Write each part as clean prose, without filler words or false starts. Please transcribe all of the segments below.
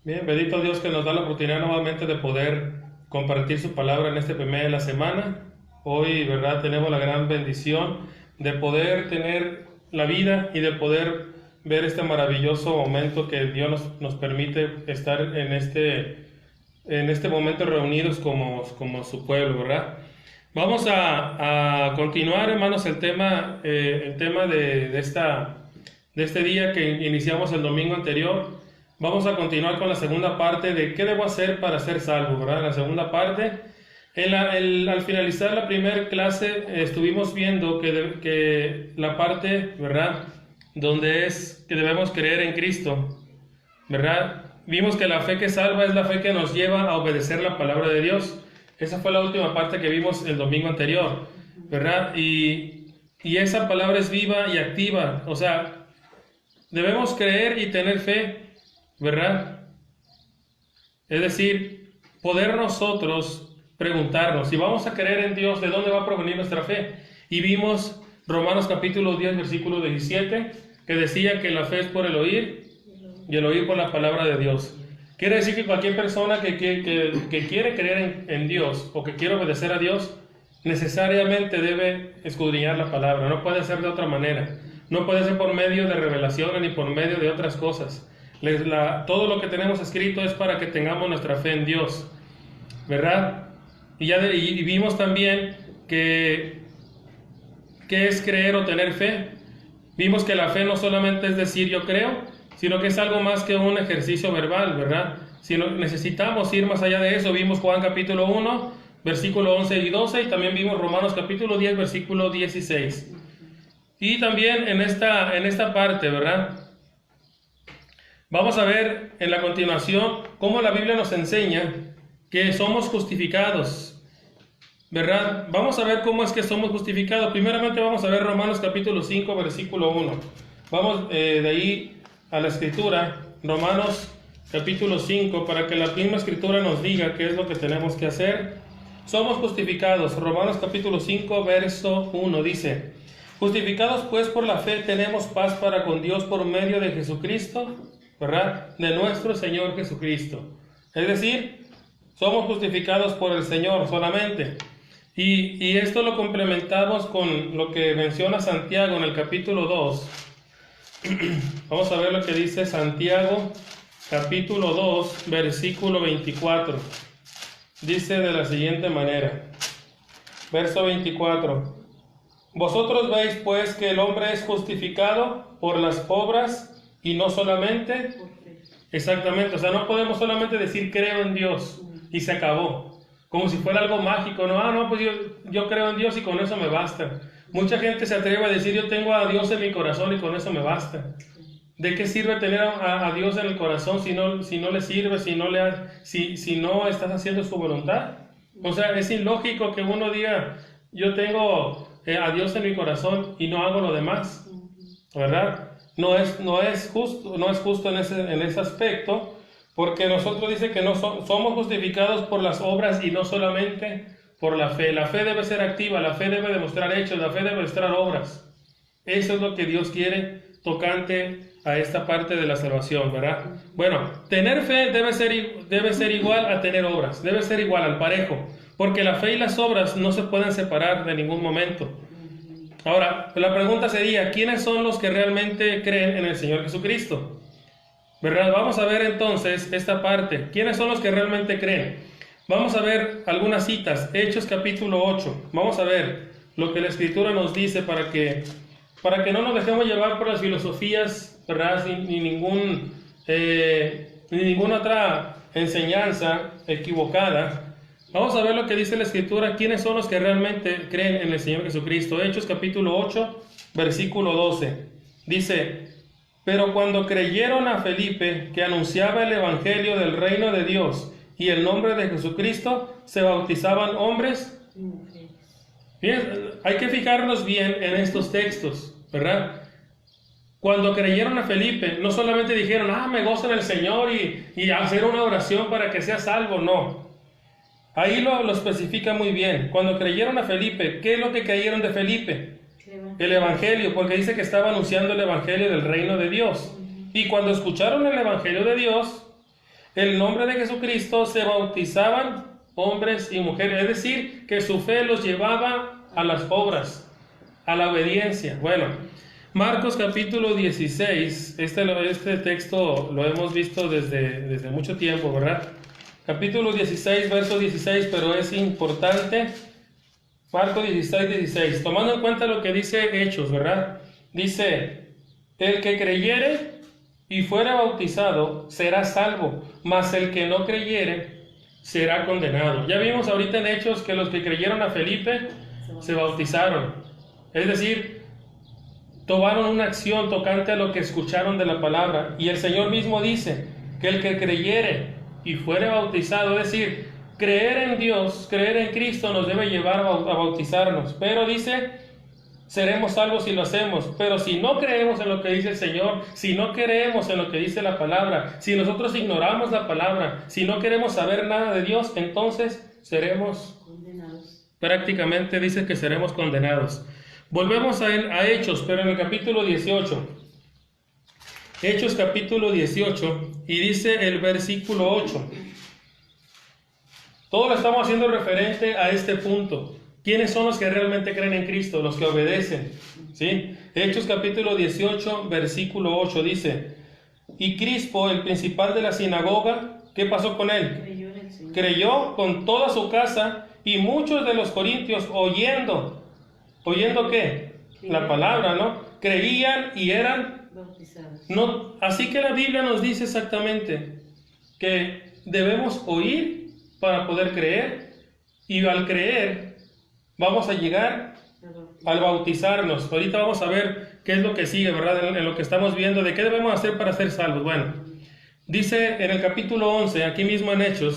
Bien, bendito Dios que nos da la oportunidad nuevamente de poder compartir su palabra en este primer de la semana. Hoy, ¿verdad? Tenemos la gran bendición de poder tener la vida y de poder ver este maravilloso momento que Dios nos permite estar en este momento reunidos como su pueblo, ¿verdad? Vamos a continuar, hermanos, el tema de este día que iniciamos el domingo anterior. Vamos a continuar con la segunda parte de qué debo hacer para ser salvo, ¿verdad? En la segunda parte, al finalizar la primera clase, estuvimos viendo que la parte, ¿verdad? Donde es que debemos creer en Cristo, ¿verdad? Vimos que la fe que salva es la fe que nos lleva a obedecer la palabra de Dios. Esa fue la última parte que vimos el domingo anterior, ¿verdad? Y esa palabra es viva y activa, o sea, debemos creer y tener fe, ¿verdad? Es decir, poder nosotros preguntarnos, si vamos a creer en Dios, ¿de dónde va a provenir nuestra fe? Y vimos Romanos capítulo 10, versículo 17, que decía que la fe es por el oír y el oír por la palabra de Dios. Quiere decir que cualquier persona que quiere creer en Dios o que quiere obedecer a Dios, necesariamente debe escudriñar la palabra. No puede ser de otra manera. No puede ser por medio de revelaciones ni por medio de otras cosas. Todo lo que tenemos escrito es para que tengamos nuestra fe en Dios, ¿verdad? Y vimos también que es creer o tener fe. Vimos que la fe no solamente es decir yo creo, sino que es algo más que un ejercicio verbal, ¿verdad? Necesitamos ir más allá de eso. Vimos Juan capítulo 1, versículo 11 y 12, y también vimos Romanos capítulo 10, versículo 16. Y también en esta parte, ¿verdad? Vamos a ver en la continuación cómo la Biblia nos enseña que somos justificados, ¿verdad? Vamos a ver cómo es que somos justificados. Primeramente vamos a ver Romanos capítulo 5, versículo 1. Vamos de ahí a la escritura, Romanos capítulo 5, para que la misma escritura nos diga qué es lo que tenemos que hacer. Somos justificados. Romanos capítulo 5, verso 1 dice: justificados pues por la fe tenemos paz para con Dios por medio de Jesucristo, ¿verdad? De nuestro Señor Jesucristo. Es decir, somos justificados por el Señor solamente. Y esto lo complementamos con lo que menciona Santiago en el capítulo 2. Vamos a ver lo que dice Santiago, capítulo 2, versículo 24. Dice de la siguiente manera, verso 24. Vosotros veis pues que el hombre es justificado por las obras y no solamente, exactamente, o sea, no podemos solamente decir creo en Dios y se acabó, como si fuera algo mágico, no, no, pues yo creo en Dios y con eso me basta. Mucha gente se atreve a decir yo tengo a Dios en mi corazón y con eso me basta. ¿De qué sirve tener a Dios en el corazón si no le sirve, si no estás haciendo su voluntad? O sea, es ilógico que uno diga yo tengo a Dios en mi corazón y no hago lo demás, ¿verdad? No es justo en ese aspecto, porque nosotros dice que no somos justificados por las obras y no solamente por la fe. La fe debe ser activa, la fe debe demostrar hechos, la fe debe demostrar obras. Eso es lo que Dios quiere tocante a esta parte de la salvación, ¿verdad? Bueno, tener fe debe ser igual a tener obras, debe ser igual al parejo, porque la fe y las obras no se pueden separar de ningún momento. Ahora, la pregunta sería, ¿quiénes son los que realmente creen en el Señor Jesucristo? ¿Verdad? Vamos a ver entonces esta parte. ¿Quiénes son los que realmente creen? Vamos a ver algunas citas. Hechos capítulo 8. Vamos a ver lo que la Escritura nos dice para que no nos dejemos llevar por las filosofías, ¿verdad? Ni ninguna otra enseñanza equivocada. Vamos a ver lo que dice la Escritura, quiénes son los que realmente creen en el Señor Jesucristo. Hechos capítulo 8, versículo 12. Dice, pero cuando creyeron a Felipe, que anunciaba el evangelio del reino de Dios y el nombre de Jesucristo, se bautizaban hombres. Bien, hay que fijarnos bien en estos textos, ¿verdad? Cuando creyeron a Felipe, no solamente dijeron, me gozo en el Señor y hacer una oración para que sea salvo, no. Ahí lo especifica muy bien. Cuando creyeron a Felipe, ¿qué es lo que creyeron de Felipe? El Evangelio, porque dice que estaba anunciando el Evangelio del reino de Dios. Y cuando escucharon el Evangelio de Dios, el nombre de Jesucristo se bautizaban hombres y mujeres, es decir, que su fe los llevaba a las obras, a la obediencia. Bueno, Marcos capítulo 16, este texto lo hemos visto desde mucho tiempo, ¿verdad? Capítulo 16, verso 16, pero es importante. Marcos 16, 16, tomando en cuenta lo que dice Hechos, ¿verdad? Dice, el que creyere y fuere bautizado será salvo, mas el que no creyere será condenado. Ya vimos ahorita en Hechos que los que creyeron a Felipe se bautizaron. Es decir, tomaron una acción tocante a lo que escucharon de la palabra. Y el Señor mismo dice que el que creyere y fuere bautizado, es decir, creer en Dios, creer en Cristo nos debe llevar a bautizarnos. Pero dice, seremos salvos si lo hacemos. Pero si no creemos en lo que dice el Señor, si no creemos en lo que dice la palabra, si nosotros ignoramos la palabra, si no queremos saber nada de Dios, entonces seremos condenados. Prácticamente dice que seremos condenados. Volvemos a Hechos, pero en el capítulo 18. Hechos capítulo 18, y dice el versículo 8. Todo lo estamos haciendo referente a este punto. ¿Quiénes son los que realmente creen en Cristo? Los que obedecen. ¿Sí? Hechos capítulo 18, versículo 8 dice, y Crispo, el principal de la sinagoga, ¿qué pasó con él? Creyó con toda su casa, y muchos de los corintios ¿oyendo qué? La palabra, ¿no? Creían y eran bautizados. No, así que la Biblia nos dice exactamente que debemos oír para poder creer, y al creer vamos a llegar al bautizarnos. Ahorita vamos a ver qué es lo que sigue, ¿verdad? En lo que estamos viendo, de qué debemos hacer para ser salvos. Bueno, dice en el capítulo 11, aquí mismo en Hechos,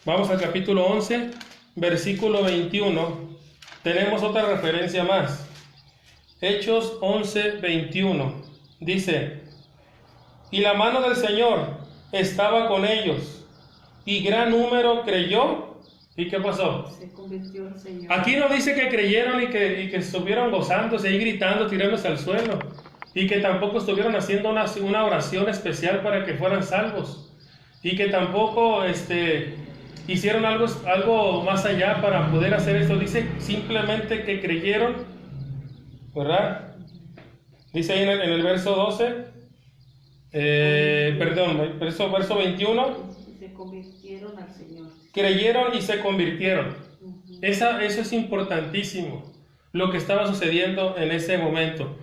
vamos al capítulo 11, versículo 21, tenemos otra referencia más. Hechos 11, 21, dice, y la mano del Señor estaba con ellos, y gran número creyó. ¿Y qué pasó? Se convirtió el Señor. Aquí no dice que creyeron y que estuvieron gozándose y gritando, tirándose al suelo, y que tampoco estuvieron haciendo una oración especial para que fueran salvos, y que tampoco hicieron algo más allá para poder hacer esto. Dice simplemente que creyeron, ¿verdad? Dice ahí en el verso 12, verso 21, se convirtieron al Señor. Creyeron y se convirtieron. Eso es importantísimo, lo que estaba sucediendo en ese momento.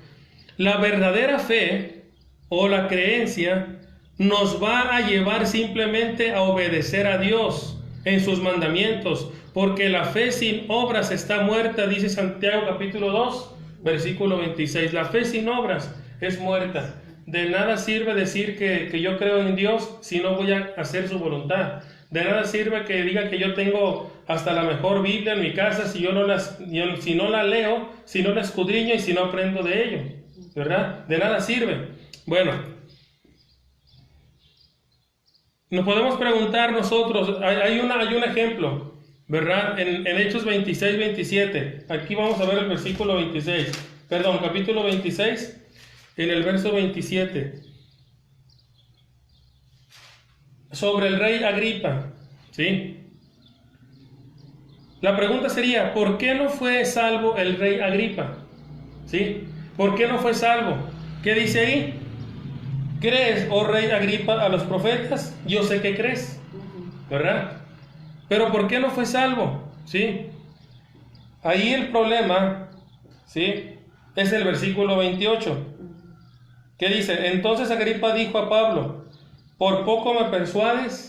La verdadera fe o la creencia nos va a llevar simplemente a obedecer a Dios en sus mandamientos, porque la fe sin obras está muerta, dice Santiago capítulo 2, versículo 26. La fe sin obras es muerta. De nada sirve decir que yo creo en Dios si no voy a hacer su voluntad. De nada sirve que diga que yo tengo hasta la mejor Biblia en mi casa si si no la leo, si no la escudriño y si no aprendo de ello, ¿verdad? De nada sirve. Bueno, nos podemos preguntar nosotros, hay un ejemplo, ¿verdad? En Hechos 26, 27, aquí vamos a ver el versículo 26, capítulo 26, en el verso 27, sobre el rey Agripa, ¿sí? La pregunta sería, ¿por qué no fue salvo el rey Agripa? ¿Sí? ¿Por qué no fue salvo? ¿Qué dice ahí? ¿Crees, oh rey Agripa, a los profetas? Yo sé que crees, ¿verdad? Pero ¿por qué no fue salvo? ¿Sí? Ahí el problema, ¿sí?, es el versículo 28. ¿Qué dice? Entonces Agripa dijo a Pablo, ¿por poco me persuades?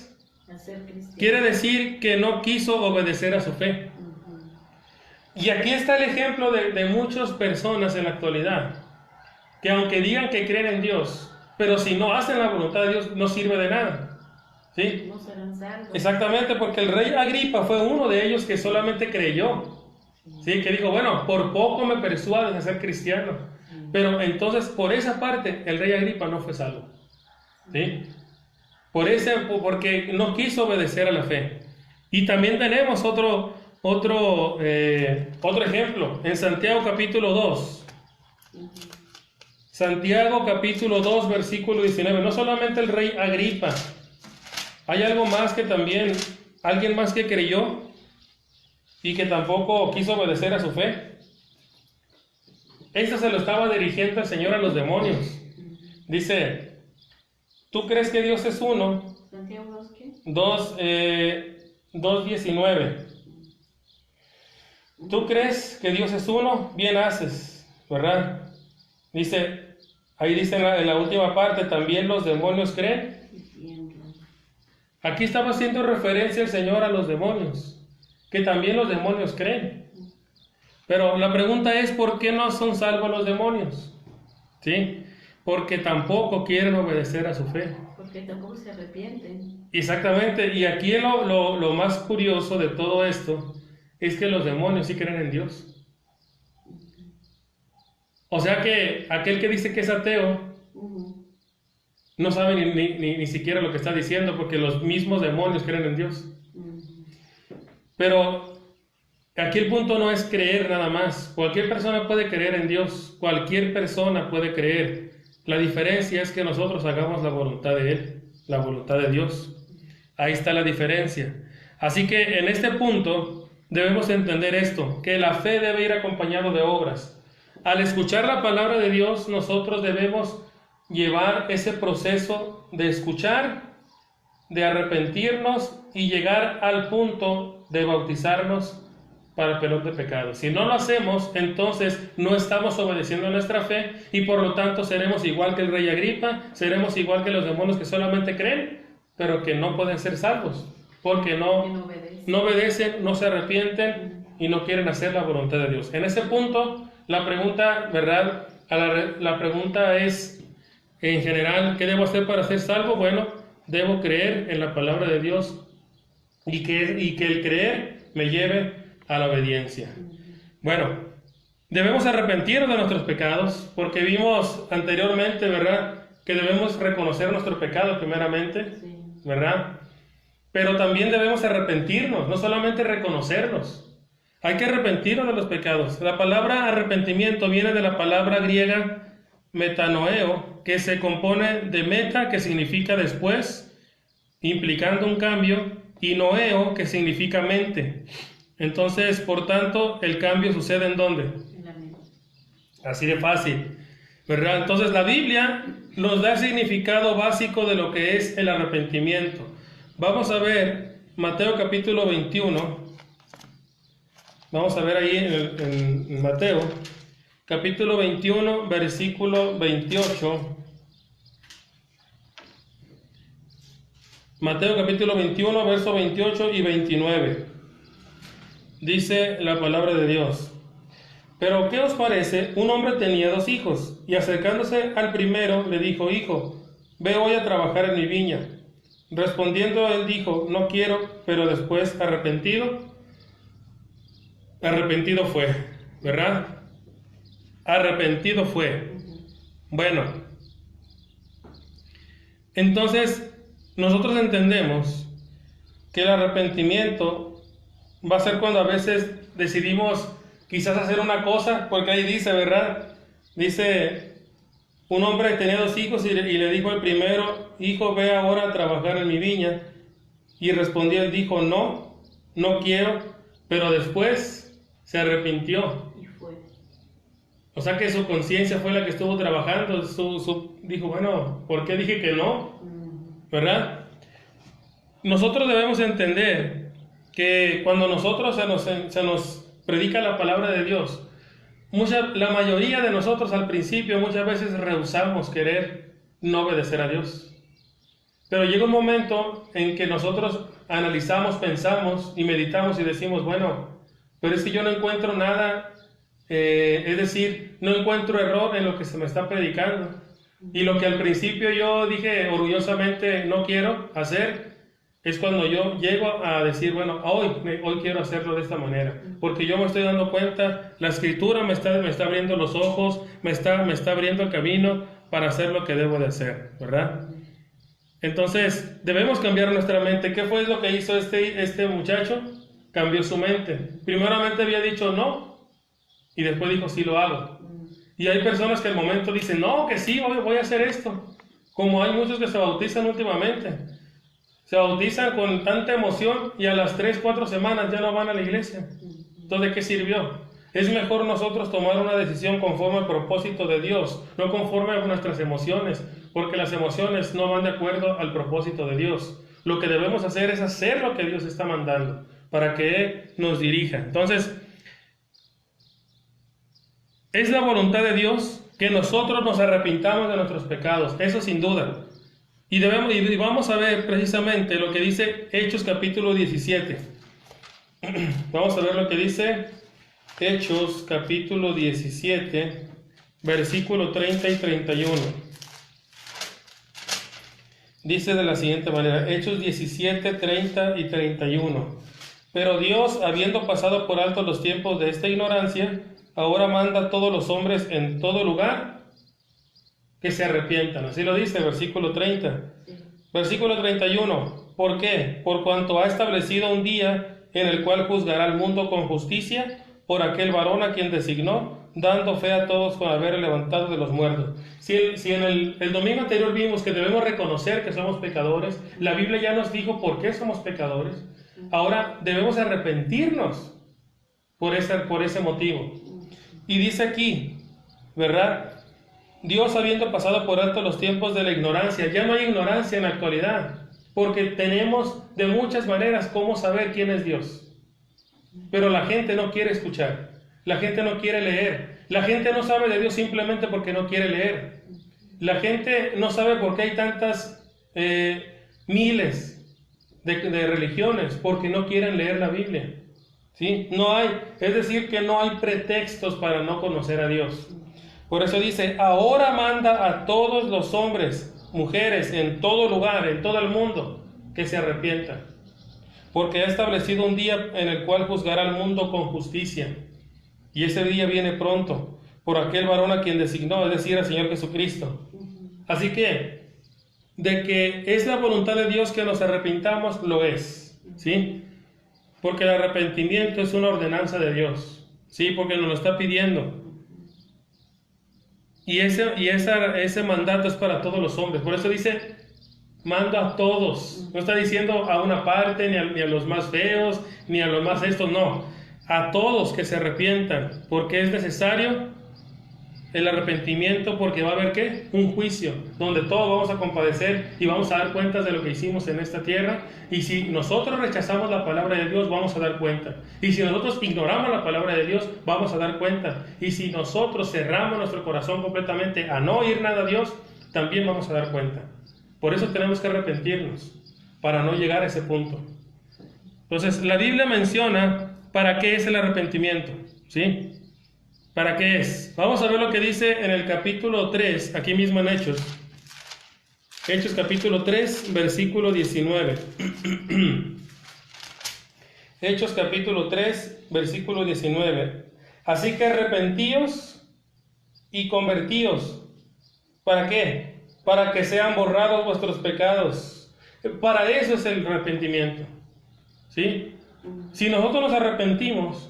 Quiere decir que no quiso obedecer a su fe. Y aquí está el ejemplo de muchas personas en la actualidad, que aunque digan que creen en Dios, pero si no hacen la voluntad de Dios, no sirve de nada. ¿Sí? No serán salvos. Exactamente, porque el rey Agripa fue uno de ellos que solamente creyó. ¿Sí? Que dijo, bueno, por poco me persuades a ser cristiano. Pero entonces, por esa parte, el rey Agripa no fue salvo. ¿Sí? Porque no quiso obedecer a la fe. Y también tenemos otro ejemplo en Santiago capítulo 2. Santiago capítulo 2, versículo 19. No solamente el rey Agripa Hay algo más que también, alguien más que creyó y que tampoco quiso obedecer a su fe. Esto se lo estaba dirigiendo el Señor a los demonios. Dice, ¿tú crees que Dios es uno? Santiago 2, ¿qué? 2:19. ¿Tú crees que Dios es uno? Bien haces, ¿verdad? Dice, ahí dice en la última parte, también los demonios creen. Aquí estaba haciendo referencia el Señor a los demonios, que también los demonios creen. Pero la pregunta es, ¿por qué no son salvos los demonios? ¿Sí? Porque tampoco quieren obedecer a su fe. Porque tampoco se arrepienten. Exactamente, y aquí lo más curioso de todo esto es que los demonios sí creen en Dios. O sea que aquel que dice que es ateo no sabe ni siquiera lo que está diciendo, porque los mismos demonios creen en Dios. Pero aquí el punto no es creer nada más. Cualquier persona puede creer en Dios, cualquier persona puede creer. La diferencia es que nosotros hagamos la voluntad de Él, la voluntad de Dios. Ahí está la diferencia. Así que en este punto debemos entender esto, que la fe debe ir acompañado de obras. Al escuchar la palabra de Dios, nosotros debemos llevar ese proceso de escuchar, de arrepentirnos y llegar al punto de bautizarnos para el perdón de pecados. Si no lo hacemos, entonces no estamos obedeciendo a nuestra fe y por lo tanto seremos igual que el rey Agripa, seremos igual que los demonios que solamente creen, pero que no pueden ser salvos, porque no obedecen, no se arrepienten y no quieren hacer la voluntad de Dios. En ese punto, la pregunta, ¿verdad? La pregunta es, en general, ¿qué debo hacer para ser salvo? Bueno, debo creer en la palabra de Dios y que el creer me lleve a la obediencia. Bueno, debemos arrepentirnos de nuestros pecados, porque vimos anteriormente, ¿verdad?, que debemos reconocer nuestro pecado primeramente, ¿verdad? Pero también debemos arrepentirnos, no solamente reconocerlos. Hay que arrepentirnos de los pecados. La palabra arrepentimiento viene de la palabra griega metanoeo, que se compone de meta, que significa después, implicando un cambio, y noeo, que significa mente. Entonces, por tanto, el cambio sucede ¿en dónde? En la mente. Así de fácil, ¿verdad? Entonces, la Biblia nos da el significado básico de lo que es el arrepentimiento. Vamos a ver Mateo capítulo 21. Vamos a ver ahí en Mateo capítulo 21, versículo 28. Mateo capítulo 21, verso 28 y 29. Dice la palabra de Dios: Pero ¿qué os parece? Un hombre tenía 2 hijos, y acercándose al primero le dijo: Hijo, ve hoy a trabajar en mi viña. Respondiendo él dijo: No quiero. Pero después arrepentido fue, ¿verdad? Arrepentido fue. Bueno, entonces nosotros entendemos que el arrepentimiento va a ser cuando a veces decidimos quizás hacer una cosa, porque ahí dice, ¿verdad? Dice, un hombre tenía 2 hijos y le dijo al primero: Hijo, ve ahora a trabajar en mi viña. Y respondió él, dijo: No quiero. Pero después se arrepintió. Y fue. O sea que su conciencia fue la que estuvo trabajando. Dijo, bueno, ¿por qué dije que no? ¿Verdad? Nosotros debemos entender que cuando nosotros se nos predica la palabra de Dios, la mayoría de nosotros al principio muchas veces rehusamos querer no obedecer a Dios. Pero llega un momento en que nosotros analizamos, pensamos y meditamos y decimos, bueno, pero es que yo no encuentro nada, es decir, no encuentro error en lo que se me está predicando. Y lo que al principio yo dije orgullosamente no quiero hacer, es cuando yo llego a decir, bueno, hoy quiero hacerlo de esta manera, porque yo me estoy dando cuenta, la Escritura me está abriendo los ojos, me está abriendo el camino para hacer lo que debo de hacer, ¿verdad? Entonces, debemos cambiar nuestra mente. ¿Qué fue lo que hizo este muchacho? Cambió su mente. Primeramente había dicho no, y después dijo, sí lo hago. Y hay personas que al momento dicen, no, que sí, voy a hacer esto. Como hay muchos que se bautizan últimamente. Se bautizan con tanta emoción y a las 3, 4 semanas ya no van a la iglesia. Entonces, ¿de qué sirvió? Es mejor nosotros tomar una decisión conforme al propósito de Dios, no conforme a nuestras emociones, porque las emociones no van de acuerdo al propósito de Dios. Lo que debemos hacer es hacer lo que Dios está mandando, para que Él nos dirija. Entonces, es la voluntad de Dios que nosotros nos arrepintamos de nuestros pecados, eso sin duda. Y vamos a ver precisamente lo que dice Hechos capítulo 17. Vamos a ver lo que dice Hechos capítulo 17, versículo 30 y 31. Dice de la siguiente manera, Hechos 17, 30 y 31. Pero Dios, habiendo pasado por alto los tiempos de esta ignorancia, ahora manda a todos los hombres en todo lugar que se arrepientan. Así lo dice, versículo 30. Versículo 31. ¿Por qué? Por cuanto ha establecido un día en el cual juzgará al mundo con justicia por aquel varón a quien designó, dando fe a todos con haber levantado de los muertos. Si en el domingo anterior vimos que debemos reconocer que somos pecadores, la Biblia ya nos dijo por qué somos pecadores. Ahora debemos arrepentirnos por ese motivo. Y dice aquí, ¿verdad? Dios habiendo pasado por alto los tiempos de la ignorancia, ya no hay ignorancia en la actualidad, porque tenemos de muchas maneras cómo saber quién es Dios. Pero la gente no quiere escuchar, la gente no quiere leer, la gente no sabe de Dios simplemente porque no quiere leer. La gente no sabe por qué hay tantas miles de religiones, porque no quieren leer la Biblia. ¿Sí? No hay, es decir, que no hay pretextos para no conocer a Dios. Por eso dice, ahora manda a todos los hombres, mujeres, en todo lugar, en todo el mundo, que se arrepientan. Porque ha establecido un día en el cual juzgará al mundo con justicia. Y ese día viene pronto, por aquel varón a quien designó, es decir, al Señor Jesucristo. Así que, de que es la voluntad de Dios que nos arrepintamos, lo es. ¿Sí? Porque el arrepentimiento es una ordenanza de Dios. ¿Sí? Porque nos lo está pidiendo. Y ese mandato es para todos los hombres. Por eso dice, mando a todos. No está diciendo a una parte, ni a los más feos, ni a los más estos, no. A todos que se arrepientan, porque es necesario el arrepentimiento, porque va a haber ¿qué? Un juicio, donde todos vamos a compadecer y vamos a dar cuentas de lo que hicimos en esta tierra. Y si nosotros rechazamos la palabra de Dios, vamos a dar cuenta. Y si nosotros ignoramos la palabra de Dios, vamos a dar cuenta. Y si nosotros cerramos nuestro corazón completamente a no oír nada a Dios, también vamos a dar cuenta. Por eso tenemos que arrepentirnos, para no llegar a ese punto. Entonces, la Biblia menciona para qué es el arrepentimiento, ¿sí? ¿Para qué es? Vamos a ver lo que dice en el capítulo 3, aquí mismo en Hechos. Hechos capítulo 3, versículo 19. Hechos capítulo 3, versículo 19. Así que arrepentíos y convertíos. ¿Para qué? Para que sean borrados vuestros pecados. Para eso es el arrepentimiento. ¿Sí? Si nosotros nos arrepentimos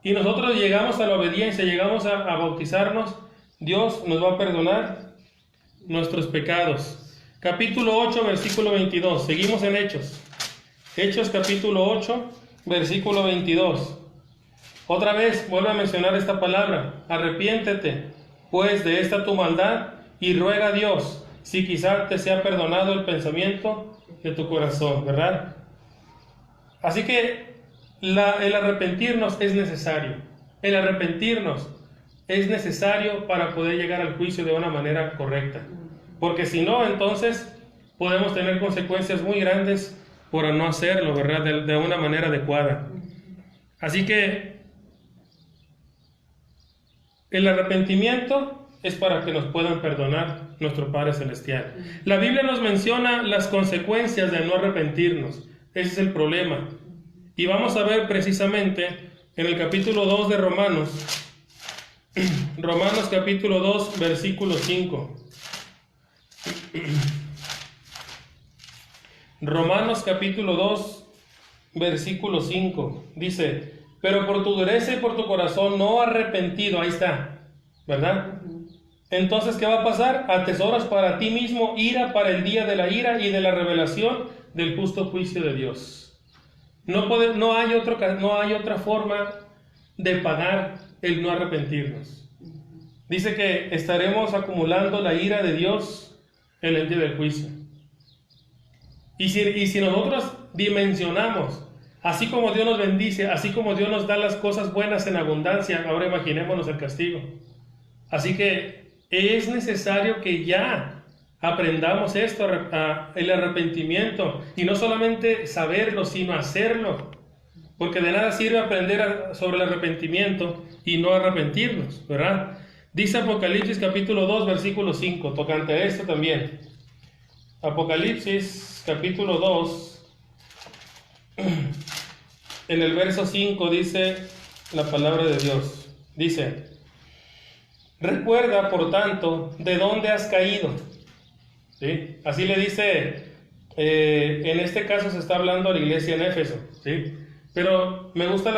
y nosotros llegamos a la obediencia, llegamos a bautizarnos, Dios nos va a perdonar nuestros pecados. Capítulo 8, versículo 22. Seguimos en Hechos. Hechos capítulo 8, versículo 22. Otra vez vuelve a mencionar esta palabra. Arrepiéntete, pues, de esta tu maldad y ruega a Dios, si quizá te sea perdonado el pensamiento de tu corazón, ¿verdad? Así que el arrepentirnos es necesario. El arrepentirnos es necesario para poder llegar al juicio de una manera correcta. Porque si no, entonces podemos tener consecuencias muy grandes por no hacerlo, ¿verdad? De una manera adecuada. Así que el arrepentimiento es para que nos puedan perdonar nuestro Padre Celestial. La Biblia nos menciona las consecuencias de no arrepentirnos. Ese es el problema. Y vamos a ver precisamente en el capítulo 2 de Romanos. Romanos capítulo 2, versículo 5. Romanos capítulo 2, versículo 5. Dice, pero por tu dureza y por tu corazón no arrepentido, ahí está, ¿verdad? entonces, ¿qué va a pasar? Atesoras para ti mismo ira para el día de la ira y de la revelación del justo juicio de Dios. No hay otra forma de pagar el no arrepentirnos. Dice que estaremos acumulando la ira de Dios en el día del juicio. Y si nosotros dimensionamos, así como Dios nos bendice, así como Dios nos da las cosas buenas en abundancia, ahora imaginémonos el castigo. Así que es necesario que ya aprendamos esto, el arrepentimiento, y no solamente saberlo, sino hacerlo, porque de nada sirve aprender sobre el arrepentimiento y no arrepentirnos, ¿verdad? Dice Apocalipsis capítulo 2, versículo 5, tocante a esto también. Apocalipsis capítulo 2, en el verso 5 dice la palabra de Dios. Dice: recuerda, por tanto, de dónde has caído. ¿Sí? Así le dice, en este caso se está hablando a la iglesia en Éfeso, ¿sí? Pero me gustan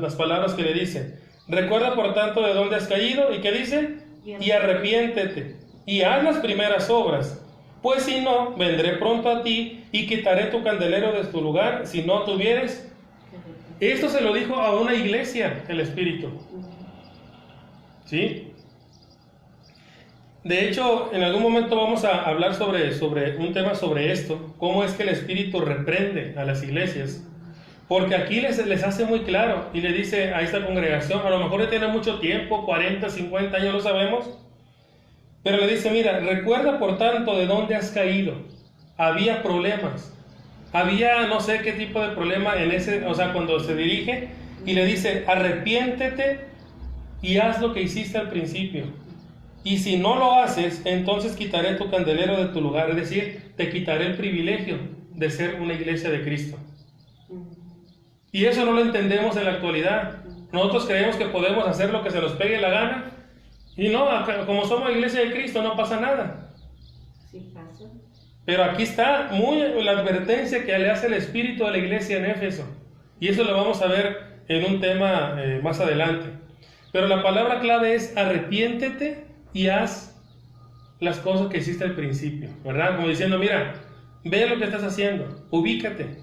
las palabras que le dice. Recuerda, por tanto, de dónde has caído, ¿y qué dice? Y arrepiéntete, y haz las primeras obras, pues si no, vendré pronto a ti, y quitaré tu candelero de tu lugar, si no tuvieres. Esto se lo dijo a una iglesia, el Espíritu, ¿sí? De hecho, en algún momento vamos a hablar sobre un tema sobre esto, cómo es que el Espíritu reprende a las iglesias, porque aquí les hace muy claro y le dice a esta congregación, a lo mejor le tiene mucho tiempo, 40, 50 años, lo sabemos, pero le dice: mira, recuerda por tanto de dónde has caído. Había problemas, había no sé qué tipo de problema en ese, o sea, cuando se dirige y le dice: arrepiéntete y haz lo que hiciste al principio. Y si no lo haces, entonces quitaré tu candelero de tu lugar, es decir, te quitaré el privilegio de ser una iglesia de Cristo. Y eso no lo entendemos en la actualidad. Nosotros creemos que podemos hacer lo que se nos pegue la gana, y no, como somos iglesia de Cristo no pasa nada. Sí pasa. Pero aquí está muy la advertencia que le hace el Espíritu a la iglesia en Éfeso, y eso lo vamos a ver en un tema más adelante. Pero la palabra clave es: arrepiéntete y haz las cosas que hiciste al principio, ¿verdad? Como diciendo: mira, ve lo que estás haciendo, ubícate,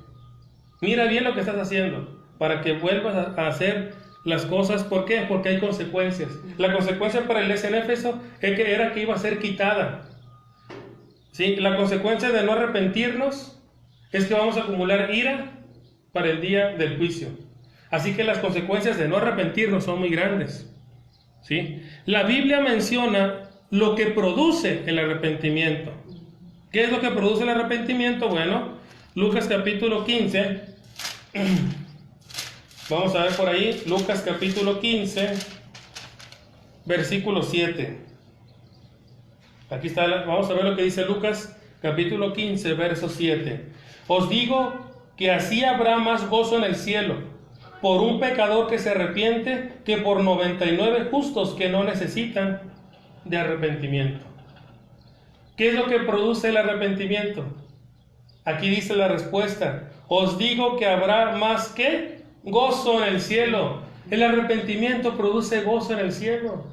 mira bien lo que estás haciendo, para que vuelvas a hacer las cosas. ¿Por qué? Porque hay consecuencias. La consecuencia para el iglesia en Éfeso era que iba a ser quitada, ¿sí? La consecuencia de no arrepentirnos es que vamos a acumular ira para el día del juicio. Así que las consecuencias de no arrepentirnos son muy grandes, ¿sí? La Biblia menciona lo que produce el arrepentimiento. ¿Qué es lo que produce el arrepentimiento? Bueno, Lucas capítulo 15. Vamos a ver por ahí, Lucas capítulo 15, versículo 7. Aquí está, vamos a ver lo que dice Lucas capítulo 15, verso 7. Os digo que así habrá más gozo en el cielo por un pecador que se arrepiente que por 99 justos que no necesitan de arrepentimiento. ¿Qué es lo que produce el arrepentimiento? Aquí dice la respuesta: os digo que habrá más que gozo en el cielo. El arrepentimiento produce gozo en el cielo.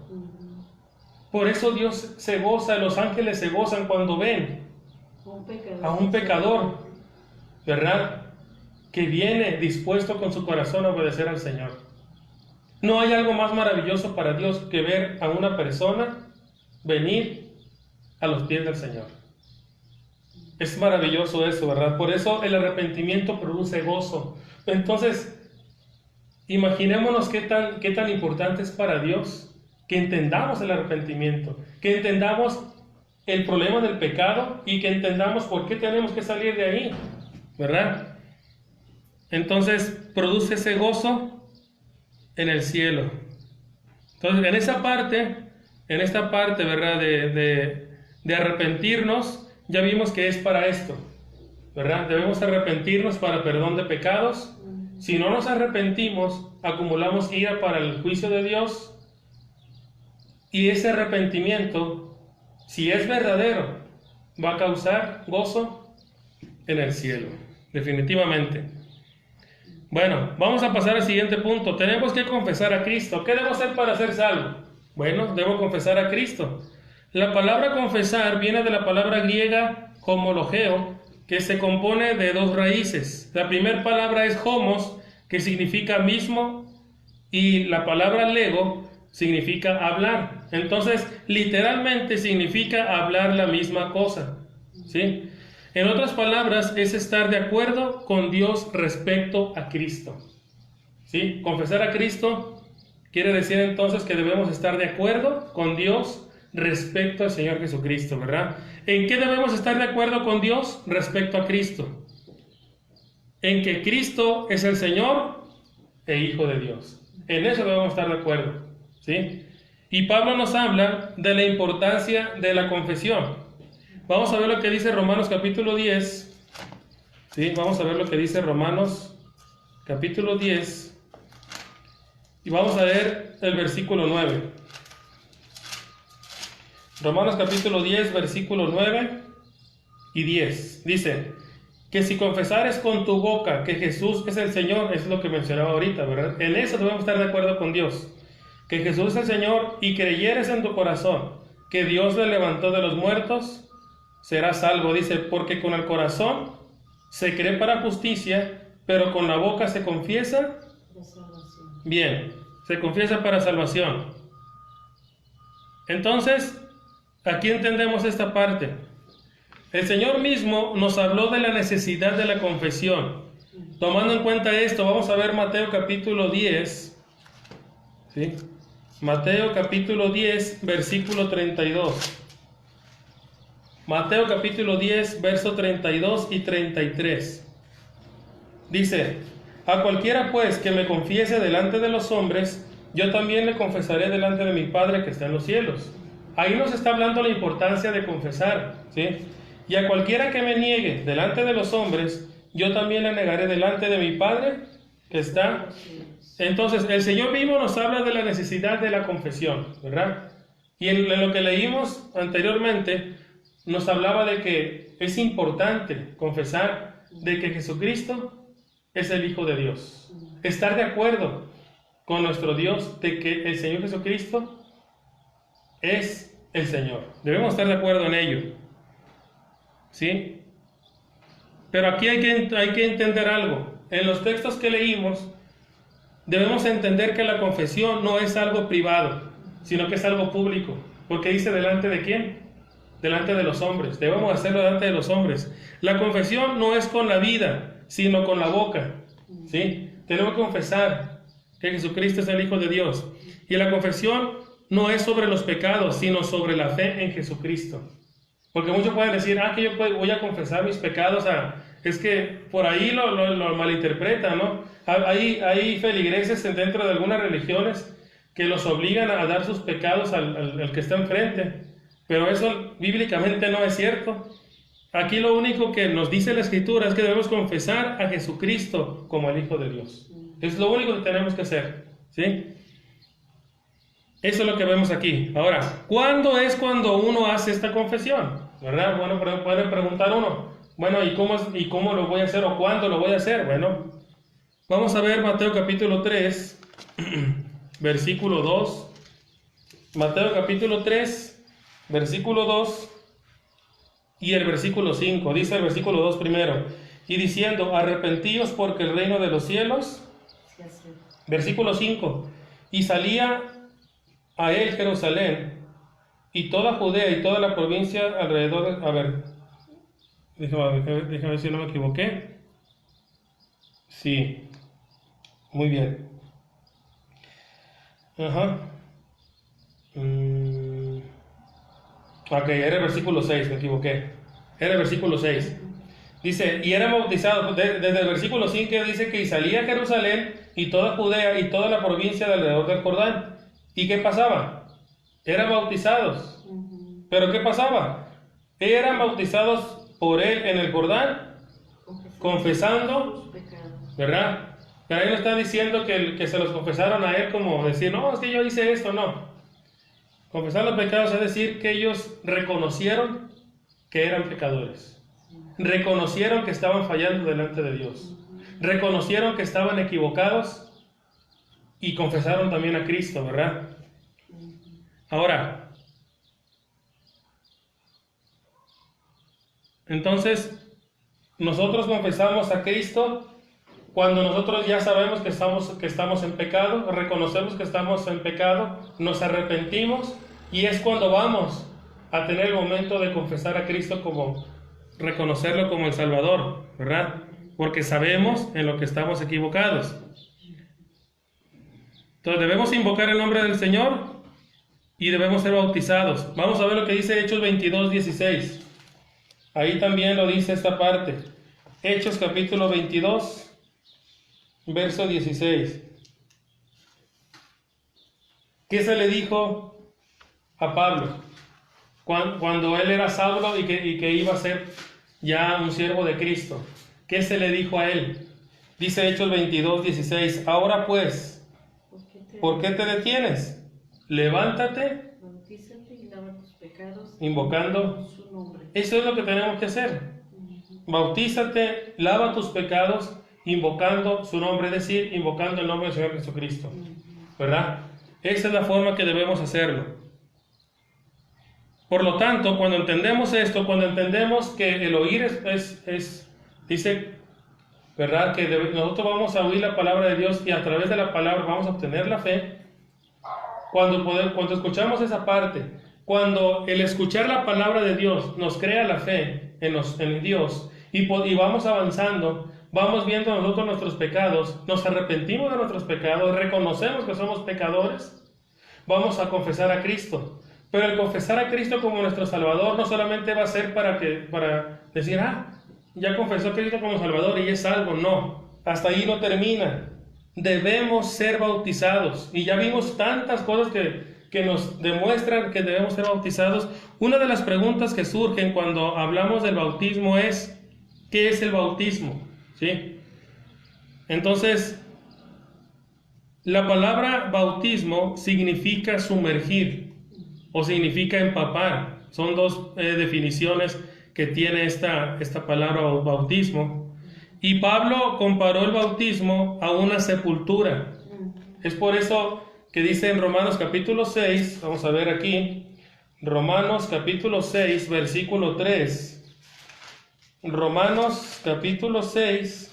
Por eso Dios se goza, los ángeles se gozan cuando ven a un pecador, ¿verdad?, que viene dispuesto con su corazón a obedecer al Señor. No hay algo más maravilloso para Dios que ver a una persona venir a los pies del Señor. Es maravilloso eso, ¿verdad? Por eso el arrepentimiento produce gozo. Entonces, imaginémonos qué tan importante es para Dios que entendamos el arrepentimiento, que entendamos el problema del pecado y que entendamos por qué tenemos que salir de ahí, ¿verdad? Entonces, produce ese gozo en el cielo. Entonces, en esta parte, ¿verdad?, de arrepentirnos, ya vimos que es para esto, ¿verdad? Debemos arrepentirnos para perdón de pecados. Si no nos arrepentimos, acumulamos ira para el juicio de Dios, y ese arrepentimiento, si es verdadero, va a causar gozo en el cielo, definitivamente. Bueno, vamos a pasar al siguiente punto. Tenemos que confesar a Cristo. ¿Qué debo hacer para ser salvo? Bueno, debo confesar a Cristo. La palabra confesar viene de la palabra griega homologeo, que se compone de dos raíces. La primera palabra es homos, que significa mismo, y la palabra lego significa hablar. Entonces, literalmente significa hablar la misma cosa, ¿sí? En otras palabras, es estar de acuerdo con Dios respecto a Cristo, ¿sí? Confesar a Cristo quiere decir entonces que debemos estar de acuerdo con Dios respecto al Señor Jesucristo, ¿verdad? ¿En qué debemos estar de acuerdo con Dios respecto a Cristo? En que Cristo es el Señor e Hijo de Dios. En eso debemos estar de acuerdo, ¿sí? Y Pablo nos habla de la importancia de la confesión. Vamos a ver lo que dice Romanos capítulo 10, ¿sí? Vamos a ver lo que dice Romanos capítulo 10 y vamos a ver el versículo 9. Romanos capítulo 10, versículo 9 y 10. Dice que si confesares con tu boca que Jesús es el Señor, es lo que mencionaba ahorita, ¿verdad? En eso debemos estar de acuerdo con Dios. Que Jesús es el Señor y creyeres en tu corazón que Dios le levantó de los muertos, serás salvo. Dice, porque con el corazón se cree para justicia, pero con la boca se confiesa. Bien, se confiesa para salvación. Entonces, aquí entendemos esta parte. El Señor mismo nos habló de la necesidad de la confesión. Tomando en cuenta esto, vamos a ver Mateo capítulo 10. ¿Sí? Mateo capítulo 10, versículo 32. Mateo capítulo 10, verso 32 y 33. Dice, a cualquiera pues que me confiese delante de los hombres, yo también le confesaré delante de mi Padre que está en los cielos. Ahí nos está hablando la importancia de confesar, ¿sí? Y a cualquiera que me niegue delante de los hombres, yo también le negaré delante de mi Padre que está. Entonces, el Señor mismo nos habla de la necesidad de la confesión, ¿verdad? Y en lo que leímos anteriormente, nos hablaba de que es importante confesar de que Jesucristo es el Hijo de Dios. Estar de acuerdo con nuestro Dios de que el Señor Jesucristo es el Señor. Debemos estar de acuerdo en ello, ¿sí? Pero aquí hay que entender algo. En los textos que leímos, debemos entender que la confesión no es algo privado, sino que es algo público. Porque dice, ¿delante de quién? Delante de los hombres. Debemos hacerlo delante de los hombres. La confesión no es con la vida, sino con la boca, ¿sí? Tenemos que confesar que Jesucristo es el Hijo de Dios. Y la confesión no es sobre los pecados, sino sobre la fe en Jesucristo. Porque muchos pueden decir, que yo voy a confesar mis pecados. Es que por ahí lo malinterpretan, ¿no? Hay feligreses dentro de algunas religiones que los obligan a dar sus pecados al que está enfrente. Pero eso bíblicamente no es cierto. Aquí lo único que nos dice la Escritura es que debemos confesar a Jesucristo como el Hijo de Dios. Es lo único que tenemos que hacer, ¿sí? Eso es lo que vemos aquí. Ahora, ¿cuándo es cuando uno hace esta confesión? ¿Verdad? Bueno, puede preguntar uno, bueno, ¿y cómo lo voy a hacer o cuándo lo voy a hacer? Bueno, vamos a ver Mateo capítulo 3, versículo 2. Mateo capítulo 3, versículo 2 y el versículo 5. Dice el versículo 2 primero, y diciendo, arrepentíos porque el reino de los cielos. Versículo 5, y salía a él Jerusalén y toda Judea y toda la provincia alrededor de... A ver, déjame ver si no me equivoqué. Sí, muy bien. Ajá. Ok, era el versículo 6, me equivoqué. Era el versículo 6. Dice, y eran bautizados, desde el versículo 5 dice que y salía a Jerusalén y toda Judea y toda la provincia de alrededor del Jordán. ¿Y qué pasaba? Eran bautizados. ¿Pero qué pasaba? Eran bautizados por él en el Jordán, confesando, ¿verdad? Pero ahí no está diciendo que se los confesaron a él como decir, no, es que yo hice esto, no. Confesar los pecados es decir que ellos reconocieron que eran pecadores. Reconocieron que estaban fallando delante de Dios. Reconocieron que estaban equivocados y confesaron también a Cristo, ¿verdad? Ahora, entonces, nosotros confesamos a Cristo cuando nosotros ya sabemos que estamos en pecado, reconocemos que estamos en pecado, nos arrepentimos, y es cuando vamos a tener el momento de confesar a Cristo, como reconocerlo como el Salvador, ¿verdad? Porque sabemos en lo que estamos equivocados. Entonces debemos invocar el nombre del Señor y debemos ser bautizados. Vamos a ver lo que dice Hechos 22:16. Ahí también lo dice esta parte. Hechos capítulo 22, verso 16. ¿Qué se le dijo a Pablo cuando él era Saulo y que iba a ser ya un siervo de Cristo? ¿Qué se le dijo a él? Dice Hechos 22:16. Ahora pues, ¿por qué te detienes? Levántate, bautízate y lava tus pecados, invocando su nombre. Eso es lo que tenemos que hacer. Bautízate, lava tus pecados, invocando su nombre, es decir, invocando el nombre del Señor Jesucristo, ¿verdad? Esa es la forma que debemos hacerlo. Por lo tanto, cuando entendemos esto, cuando entendemos que el oír dice, ¿verdad? Que nosotros vamos a oír la palabra de Dios y a través de la palabra vamos a obtener la fe. Cuando escuchamos esa parte, cuando el escuchar la palabra de Dios nos crea la fe en Dios y vamos avanzando, vamos viendo nosotros nuestros pecados, nos arrepentimos de nuestros pecados, reconocemos que somos pecadores, vamos a confesar a Cristo. Pero el confesar a Cristo como nuestro Salvador no solamente va a ser para decir, ya confesó a Cristo como Salvador y es salvo. No, hasta ahí no termina. Debemos ser bautizados. Y ya vimos tantas cosas que nos demuestran que debemos ser bautizados. Una de las preguntas que surgen cuando hablamos del bautismo es, ¿qué es el bautismo? ¿Sí? Entonces, la palabra bautismo significa sumergir o significa empapar. Son dos definiciones que tiene esta palabra bautismo. Y Pablo comparó el bautismo a una sepultura. Es por eso que dice en Romanos capítulo 6, vamos a ver aquí, Romanos capítulo 6, versículo 3. Romanos capítulo 6,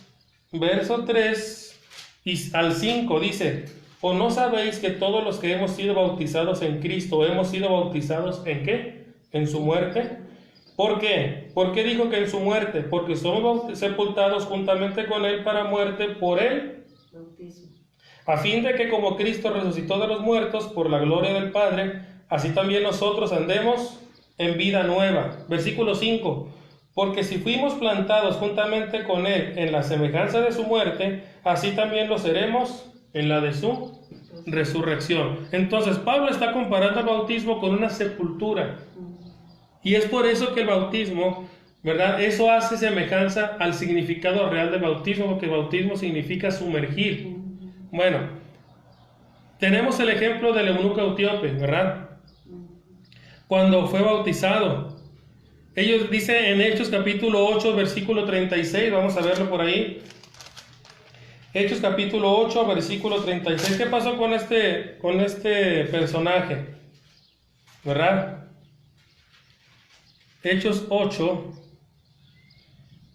verso 3 y al 5 dice, ¿o no sabéis que todos los que hemos sido bautizados en Cristo, hemos sido bautizados en qué? ¿En su muerte? ¿Por qué? ¿Por qué dijo que en su muerte? Porque somos sepultados juntamente con Él para muerte por el Bautismo. a fin de que como Cristo resucitó de los muertos por la gloria del Padre, así también nosotros andemos en vida nueva. Versículo 5. Porque si fuimos plantados juntamente con Él en la semejanza de su muerte, así también lo seremos en la de su resurrección. Entonces Pablo está comparando el bautismo con una sepultura. Y es por eso que el bautismo, ¿verdad? Eso hace semejanza al significado real del bautismo, porque el bautismo significa sumergir. Bueno, tenemos el ejemplo del eunuco etíope, ¿verdad? Cuando fue bautizado. Ellos dicen en Hechos capítulo 8, versículo 36, vamos a verlo por ahí. Hechos capítulo 8, versículo 36. ¿Qué pasó con este personaje? ¿Verdad? Hechos 8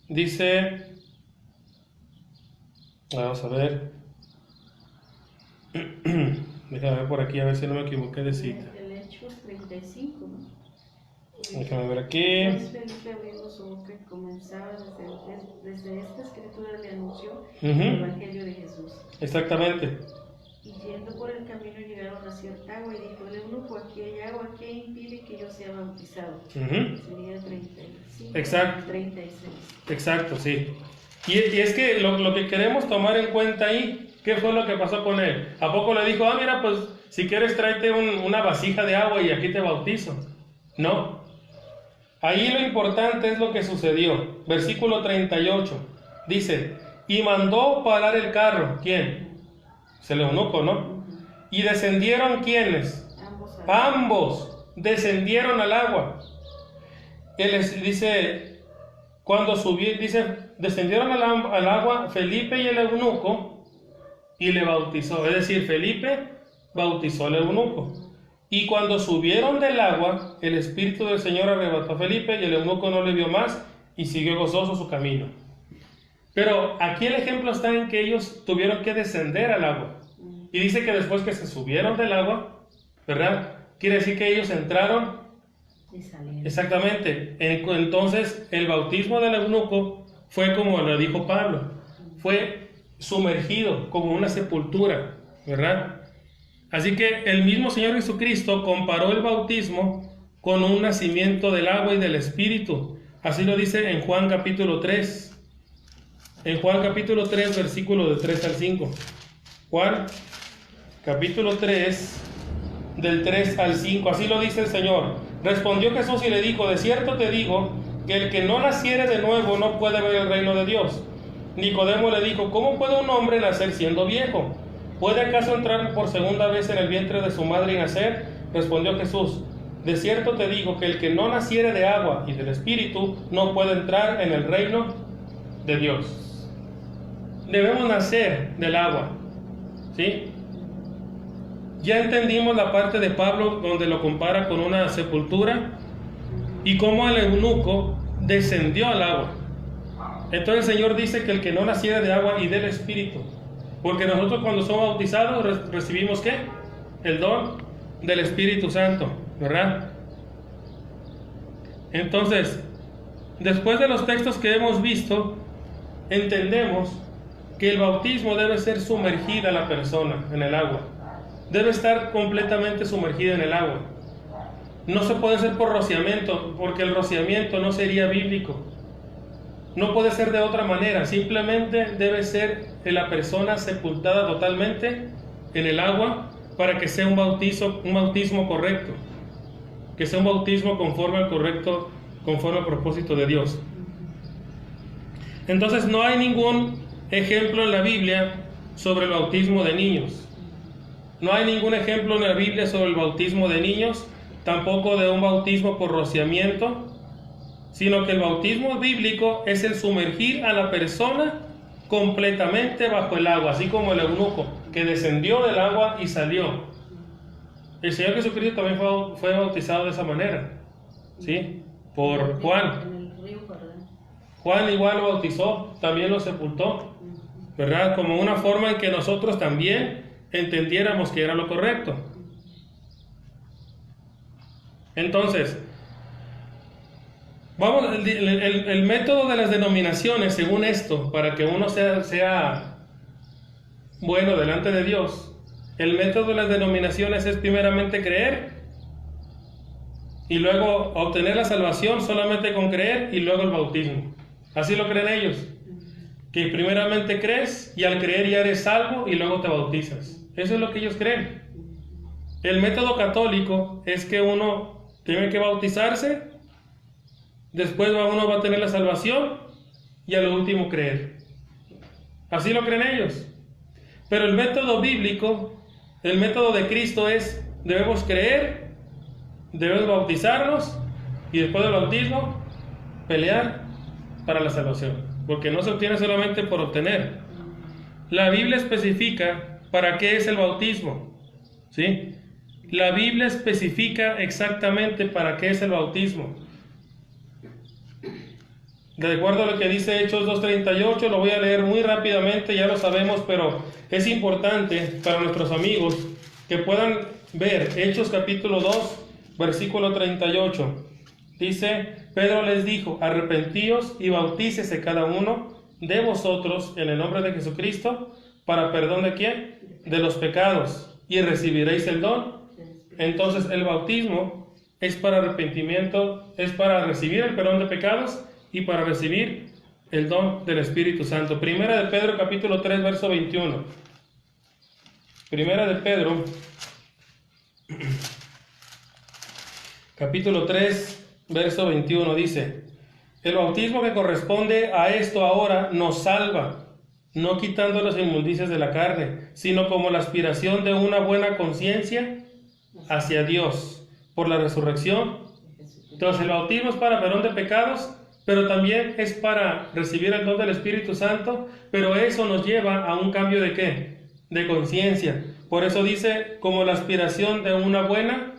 dice, vamos a ver, déjame ver por aquí a ver si no me equivoqué de cita. El Hechos 35, ¿no? Déjame ver aquí. Entonces Felipe abriendo su boca comenzaba desde esta escritura le anunció el Evangelio de Jesús. Exactamente. Y yendo por el camino llegaron a cierta agua y dijo el eunuco, aquí hay agua, ¿qué impide que yo sea bautizado? Sería 35. Exacto. 36. Exacto, sí. Y es que lo que queremos tomar en cuenta ahí, ¿qué fue lo que pasó con él? ¿A poco le dijo, mira, pues si quieres tráete una vasija de agua y aquí te bautizo? No. Ahí lo importante es lo que sucedió. Versículo 38. Dice, y mandó parar el carro. ¿Quién? El eunuco, ¿no? Y descendieron ¿quiénes? Ambos descendieron al agua. Él dice, cuando subió, dice, descendieron al agua Felipe y el eunuco y le bautizó. Es decir, Felipe bautizó al eunuco. Y cuando subieron del agua, el Espíritu del Señor arrebató a Felipe y el eunuco no le vio más y siguió gozoso su camino. Pero aquí el ejemplo está en que ellos tuvieron que descender al agua. Y dice que después que se subieron del agua, ¿verdad? Quiere decir que ellos entraron y salieron. Exactamente. Entonces el bautismo del eunuco fue como lo dijo Pablo, fue sumergido como una sepultura, ¿verdad? Así que el mismo Señor Jesucristo comparó el bautismo con un nacimiento del agua y del Espíritu. Así lo dice en Juan capítulo 3. En Juan capítulo 3, versículo de 3 al 5. Juan capítulo 3, del 3 al 5. Así lo dice el Señor. Respondió Jesús y le dijo: de cierto te digo que el que no naciere de nuevo no puede ver el reino de Dios. Nicodemo le dijo: ¿cómo puede un hombre nacer siendo viejo? ¿Puede acaso entrar por segunda vez en el vientre de su madre y nacer? Respondió Jesús: de cierto te digo que el que no naciere de agua y del Espíritu no puede entrar en el reino de Dios. Debemos nacer del agua, ¿sí? Ya entendimos la parte de Pablo donde lo compara con una sepultura y cómo el eunuco descendió al agua. Entonces el Señor dice que el que no naciera de agua y del Espíritu, porque nosotros cuando somos bautizados recibimos ¿qué? El don del Espíritu Santo, ¿verdad? Entonces, después de los textos que hemos visto, entendemos que el bautismo debe ser sumergida la persona en el agua. Debe estar completamente sumergida en el agua. No se puede hacer por rociamiento, porque el rociamiento no sería bíblico. No puede ser de otra manera. Simplemente debe ser la persona sepultada totalmente en el agua para que sea un bautismo correcto. Que sea un bautismo conforme al propósito de Dios. Entonces no hay ningún ejemplo en la Biblia sobre el bautismo de niños. No hay ningún ejemplo en la Biblia sobre el bautismo de niños, tampoco de un bautismo por rociamiento, sino que el bautismo bíblico es el sumergir a la persona completamente bajo el agua, así como el eunuco, que descendió del agua y salió. El Señor Jesucristo también fue bautizado de esa manera, ¿sí? Por Juan. En el río Jordán. Juan igual lo bautizó, también lo sepultó, ¿verdad? Como una forma en que nosotros también entendiéramos que era lo correcto. Entonces, vamos, el método de las denominaciones, según esto, para que uno sea bueno delante de Dios, el método de las denominaciones es primeramente creer y luego obtener la salvación solamente con creer y luego el bautismo. Así lo creen ellos, que primeramente crees y al creer ya eres salvo y luego te bautizas. Eso es lo que ellos creen. El método católico es que uno tiene que bautizarse, después uno va a tener la salvación y a lo último creer. Así lo creen ellos. Pero el método bíblico, el método de Cristo es: debemos creer, debemos bautizarnos y después del bautismo pelear para la salvación, porque no se obtiene solamente por obtener. La Biblia especifica para qué es el bautismo, ¿sí? La Biblia especifica exactamente para qué es el bautismo. De acuerdo a lo que dice Hechos 2:38, lo voy a leer muy rápidamente, ya lo sabemos, pero es importante para nuestros amigos que puedan ver Hechos capítulo 2, versículo 38. Dice: Pedro les dijo: arrepentíos y bautícese cada uno de vosotros en el nombre de Jesucristo para perdón de ¿quién? De los pecados, y recibiréis el don. Entonces el bautismo es para arrepentimiento, es para recibir el perdón de pecados y para recibir el don del Espíritu Santo. Primera de Pedro capítulo 3 verso 21. Primera de Pedro capítulo 3 verso 21 dice: el bautismo que corresponde a esto ahora nos salva, no quitando las inmundicias de la carne, sino como la aspiración de una buena conciencia hacia Dios por la resurrección. Entonces el bautismo es para perdón de pecados, pero también es para recibir el don del Espíritu Santo, pero eso nos lleva a un cambio de ¿qué? De conciencia. Por eso dice como la aspiración de una buena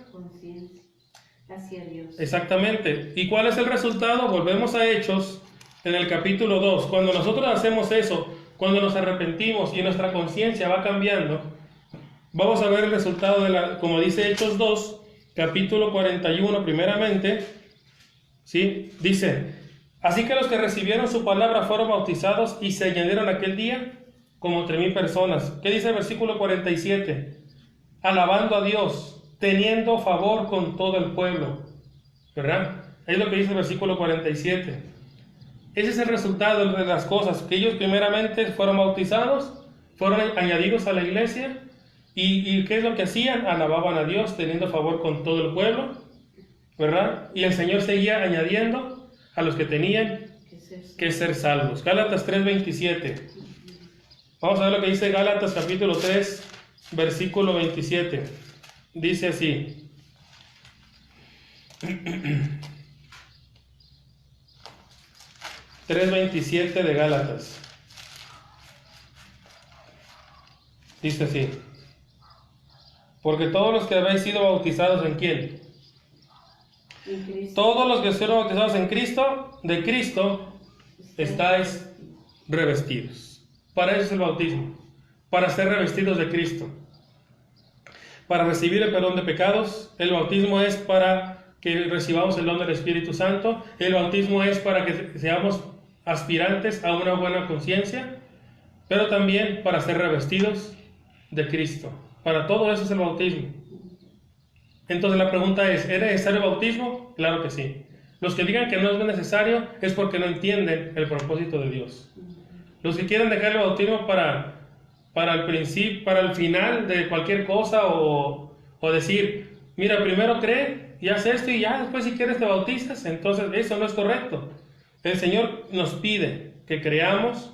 hacia Dios. Exactamente. ¿Y cuál es el resultado? Volvemos a Hechos en el capítulo 2. Cuando nosotros hacemos eso, cuando nos arrepentimos y nuestra conciencia va cambiando, vamos a ver el resultado como dice Hechos 2, capítulo 41 primeramente, ¿sí? Dice: así que los que recibieron su palabra fueron bautizados y se añadieron aquel día como 3,000 personas. ¿Qué dice el versículo 47? Alabando a Dios, teniendo favor con todo el pueblo, ¿verdad? Es lo que dice el versículo 47. Ese es el resultado de las cosas, que ellos primeramente fueron bautizados, fueron añadidos a la iglesia, y ¿qué es lo que hacían? Alababan a Dios, teniendo favor con todo el pueblo, ¿verdad? Y el Señor seguía añadiendo a los que tenían que ser salvos. Gálatas 3:27. Vamos a ver lo que dice Gálatas capítulo 3, versículo 27. Dice así: 3:27 de Gálatas. Dice así: porque todos los que habéis sido bautizados, ¿en quién? En Cristo. Todos los que fueron bautizados en Cristo, de Cristo estáis revestidos. Para eso es el bautismo, para ser revestidos de Cristo, para recibir el perdón de pecados. El bautismo es para que recibamos el don del Espíritu Santo. El bautismo es para que seamos aspirantes a una buena conciencia, pero también para ser revestidos de Cristo. Para todo eso es el bautismo. Entonces la pregunta es necesario el bautismo? Claro que sí. Los que digan que no es necesario es porque no entienden el propósito de Dios. Los que quieren dejar el bautismo para el principio, para el final de cualquier cosa, o decir, mira, primero cree y haz esto y ya después si quieres te bautizas, entonces eso no es correcto. El Señor nos pide que creamos,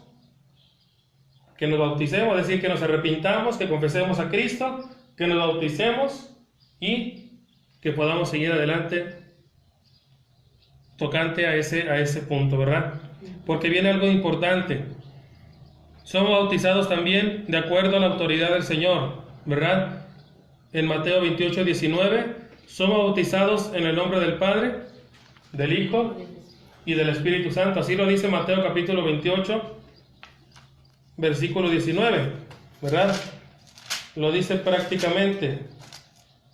que nos bauticemos, es decir, que nos arrepintamos, que confesemos a Cristo, que nos bauticemos y que podamos seguir adelante tocante a ese punto, ¿verdad? Porque viene algo importante. Somos bautizados también de acuerdo a la autoridad del Señor, ¿verdad? En Mateo 28:19, somos bautizados en el nombre del Padre, del Hijo y del Espíritu Santo. Así lo dice Mateo capítulo 28, versículo 19, ¿verdad? Lo dice prácticamente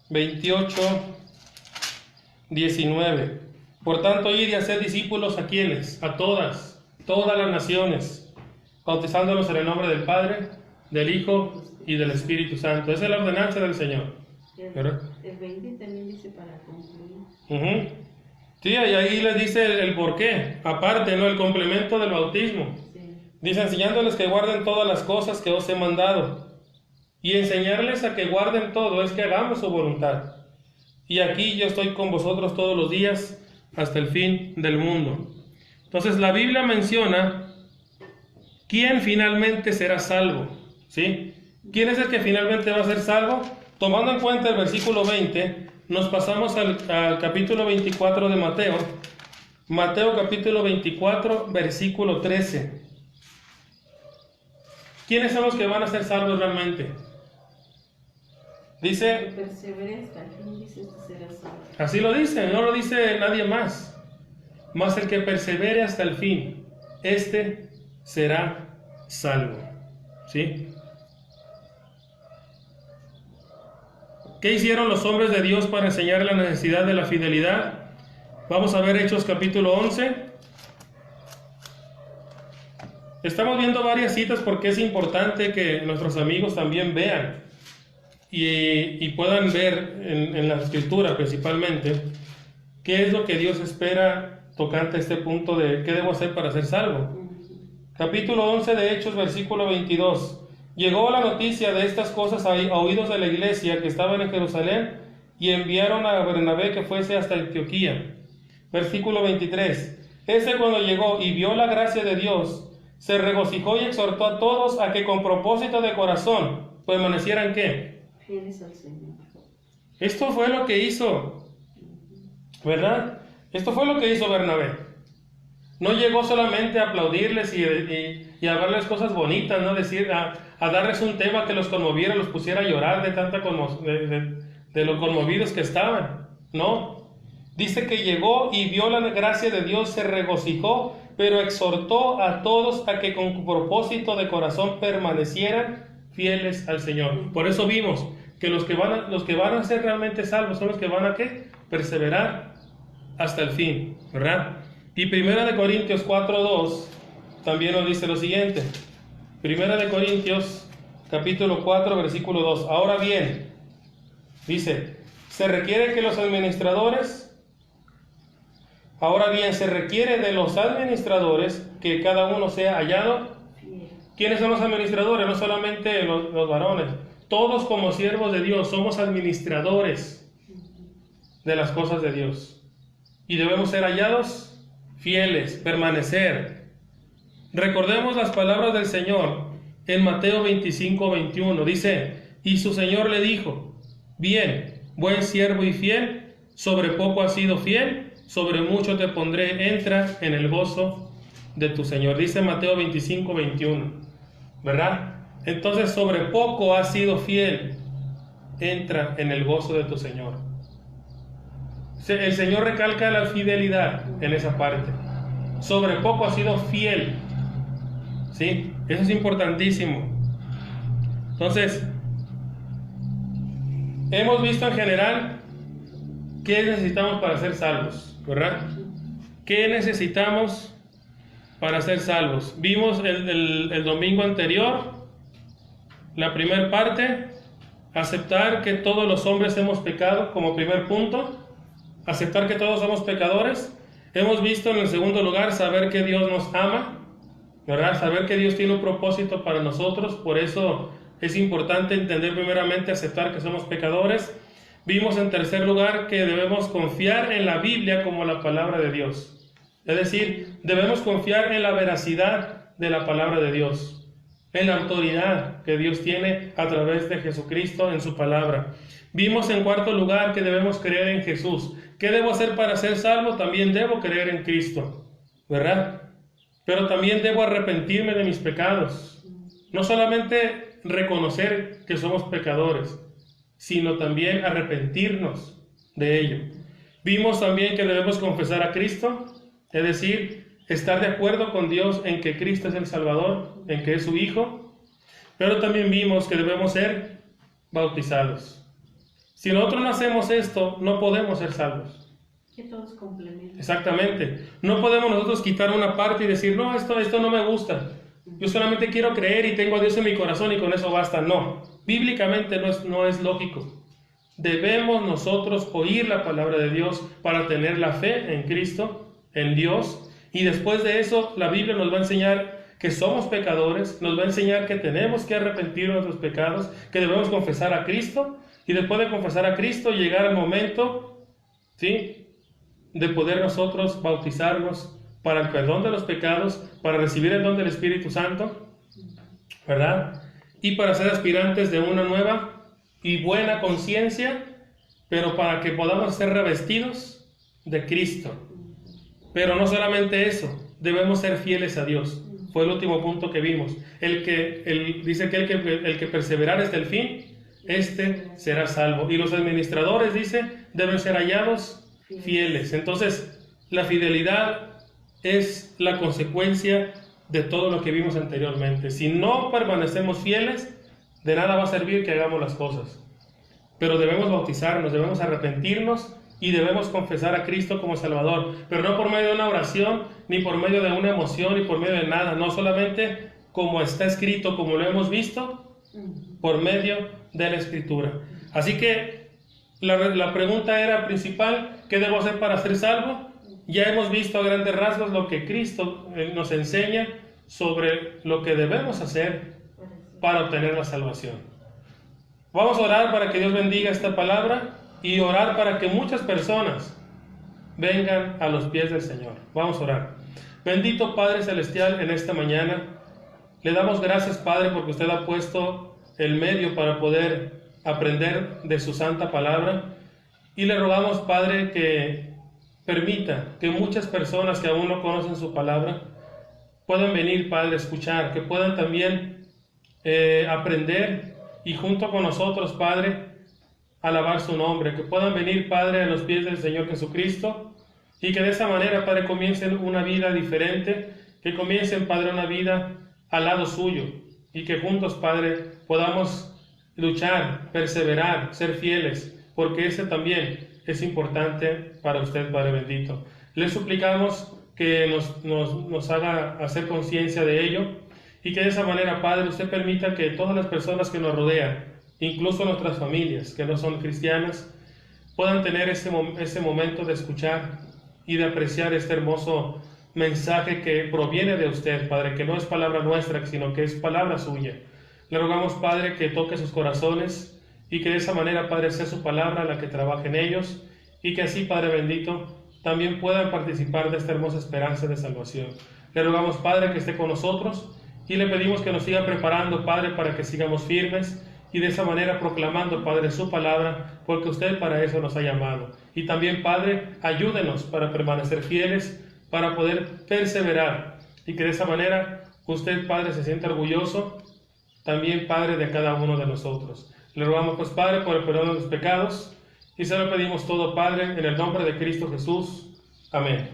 28:19. Por tanto, id y haced discípulos ¿a quiénes? A todas las naciones, bautizándolos en el nombre del Padre, del Hijo y del Espíritu Santo. Esa es la ordenanza del Señor, ¿verdad? El 20 también dice para concluir. Sí, y ahí les dice el por qué, aparte, ¿no? El complemento del bautismo. Sí. Dice, enseñándoles que guarden todas las cosas que os he mandado. Y enseñarles a que guarden todo es que hagamos su voluntad. Y aquí yo estoy con vosotros todos los días hasta el fin del mundo. Entonces la Biblia menciona quién finalmente será salvo, ¿sí? ¿Quién es el que finalmente va a ser salvo? Tomando en cuenta el versículo 20, nos pasamos al capítulo 24 de Mateo. Mateo capítulo 24, versículo 13. ¿Quiénes son los que van a ser salvos realmente? Dice, persevere hasta el fin, dice, será salvo. Así lo dice, no lo dice nadie más. Mas el que persevere hasta el fin, este será salvo. ¿Sí? ¿Qué hicieron los hombres de Dios para enseñar la necesidad de la fidelidad? Vamos a ver Hechos capítulo 11. Estamos viendo varias citas porque es importante que nuestros amigos también vean y puedan ver en la Escritura principalmente qué es lo que Dios espera tocante a este punto de qué debo hacer para ser salvo. Capítulo 11 de Hechos, versículo 22. Llegó la noticia de estas cosas a oídos de la iglesia que estaban en Jerusalén y enviaron a Bernabé que fuese hasta Antioquía. Versículo 23. Este cuando llegó y vio la gracia de Dios, se regocijó y exhortó a todos a que con propósito de corazón permanecieran ¿qué? Fieles al Señor. Esto fue lo que hizo, ¿verdad? Esto fue lo que hizo Bernabé. No llegó solamente a aplaudirles y a darles cosas bonitas, ¿no? Decir, a darles un tema que los conmoviera, los pusiera a llorar de lo conmovidos que estaban. No. Dice que llegó y vio la gracia de Dios, se regocijó, pero exhortó a todos a que con propósito de corazón permanecieran fieles al Señor. Por eso vimos que los que van a ser realmente salvos son los que van a ¿qué? Perseverar hasta el fin, ¿verdad? Y 1 Corintios 4:2 también nos dice lo siguiente. 1 Corintios capítulo 4 versículo 2. Ahora bien, dice, se requiere de los administradores que cada uno sea hallado. ¿Quiénes son los administradores? No solamente los varones. Todos como siervos de Dios somos administradores de las cosas de Dios. Y debemos ser hallados fieles, permanecer. Recordemos las palabras del Señor en Mateo 25:21. Dice, y su Señor le dijo, bien, buen siervo y fiel, sobre poco has sido fiel, sobre mucho te pondré, entra en el gozo de tu Señor. Dice Mateo 25:21, ¿verdad? Entonces, sobre poco has sido fiel, entra en el gozo de tu Señor. El Señor recalca la fidelidad en esa parte. Sobre poco has sido fiel, ¿sí? Eso es importantísimo. Entonces, hemos visto en general qué necesitamos para ser salvos, ¿verdad? ¿Qué necesitamos para ser salvos? Vimos el domingo anterior, la primera parte, aceptar que todos los hombres hemos pecado como primer punto, aceptar que todos somos pecadores. Hemos visto en el segundo lugar saber que Dios nos ama, ¿verdad? Saber que Dios tiene un propósito para nosotros, por eso es importante entender primeramente, aceptar que somos pecadores. Vimos en tercer lugar que debemos confiar en la Biblia como la palabra de Dios. Es decir, debemos confiar en la veracidad de la palabra de Dios, en la autoridad que Dios tiene a través de Jesucristo en su palabra. Vimos en cuarto lugar que debemos creer en Jesús. ¿Qué debo hacer para ser salvo? También debo creer en Cristo, ¿verdad? Pero también debo arrepentirme de mis pecados. No solamente reconocer que somos pecadores, sino también arrepentirnos de ello. Vimos también que debemos confesar a Cristo, es decir, estar de acuerdo con Dios en que Cristo es el Salvador, en que es su Hijo, pero también vimos que debemos ser bautizados. Si nosotros no hacemos esto, no podemos ser salvos. Que todos complementan. Exactamente. No podemos nosotros quitar una parte y decir, no, esto no me gusta. Yo solamente quiero creer y tengo a Dios en mi corazón y con eso basta. No, bíblicamente no es lógico. Debemos nosotros oír la palabra de Dios para tener la fe en Cristo, en Dios, y después de eso la Biblia nos va a enseñar que somos pecadores, nos va a enseñar que tenemos que arrepentir de nuestros pecados, que debemos confesar a Cristo, y después de confesar a Cristo llegar al momento, ¿sí?, de poder nosotros bautizarnos para el perdón de los pecados, para recibir el don del Espíritu Santo, ¿verdad? Y para ser aspirantes de una nueva y buena conciencia, pero para que podamos ser revestidos de Cristo. Pero no solamente eso, debemos ser fieles a Dios. Fue el último punto que vimos. Dice que el que perseverar hasta el fin, este será salvo. Y los administradores, dice, deben ser hallados fieles. Entonces, la fidelidad es la consecuencia de todo lo que vimos anteriormente. Si no permanecemos fieles, de nada va a servir que hagamos las cosas. Pero debemos bautizarnos, debemos arrepentirnos y debemos confesar a Cristo como Salvador. Pero no por medio de una oración, ni por medio de una emoción, ni por medio de nada. No solamente como está escrito, como lo hemos visto, por medio de la Escritura. Así que la pregunta era principal, ¿qué debo hacer para ser salvo? Ya hemos visto a grandes rasgos lo que Cristo nos enseña sobre lo que debemos hacer para obtener la salvación. Vamos a orar para que Dios bendiga esta palabra y orar para que muchas personas vengan a los pies del Señor. Vamos a orar. Bendito Padre Celestial, en esta mañana le damos gracias, Padre, porque usted ha puesto el medio para poder aprender de su santa palabra, y le rogamos, Padre, que permita que muchas personas que aún no conocen su palabra puedan venir, Padre, a escuchar, que puedan también aprender, y junto con nosotros, Padre, alabar su nombre, que puedan venir, Padre, a los pies del Señor Jesucristo, y que de esa manera, Padre, comiencen una vida diferente, que comiencen, Padre, una vida al lado suyo, y que juntos, Padre, podamos luchar, perseverar, ser fieles, porque ese también es importante para usted, Padre bendito. Le suplicamos que nos haga hacer conciencia de ello, y que de esa manera, Padre, usted permita que todas las personas que nos rodean, incluso nuestras familias que no son cristianas, puedan tener ese momento de escuchar y de apreciar este hermoso mensaje que proviene de usted, Padre, que no es palabra nuestra, sino que es palabra suya. Le rogamos, Padre, que toque sus corazones y que de esa manera, Padre, sea su palabra la que trabaje en ellos, y que así, Padre bendito, también puedan participar de esta hermosa esperanza de salvación. Le rogamos, Padre, que esté con nosotros, y le pedimos que nos siga preparando, Padre, para que sigamos firmes y de esa manera proclamando, Padre, su palabra, porque usted para eso nos ha llamado. Y también, Padre, ayúdenos para permanecer fieles, para poder perseverar, y que de esa manera usted, Padre, se sienta orgulloso también, Padre, de cada uno de nosotros. Le rogamos, pues, Padre, por el perdón de los pecados, y se lo pedimos todo, Padre, en el nombre de Cristo Jesús. Amén.